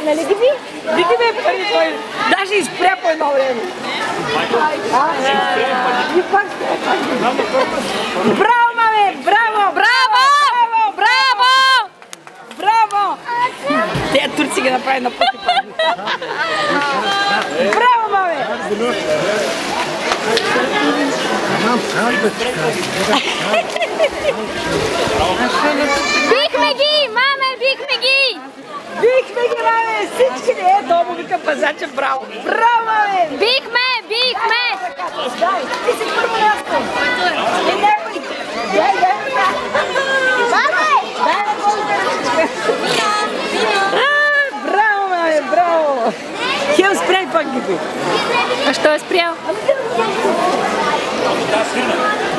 Нали ги ви? Вики ме пари той. Даже изпря по едно време. И пак спря. Браво, маме! Браво! Браво! Браво! Браво! Те турци ги направи на пъти. Браво, маме! Бихме ги! Маме, бихме ги! Бихме ги, маме! Всички ли? Ето, му вика пазача, браво! Браво, маме! Бихме! Бихме! Дай, ти си първо място! И някой! Дай! Маме! Дай на браво, маме, браво! Хем спряй пак ги бе! А що е спрял? Да, сирна.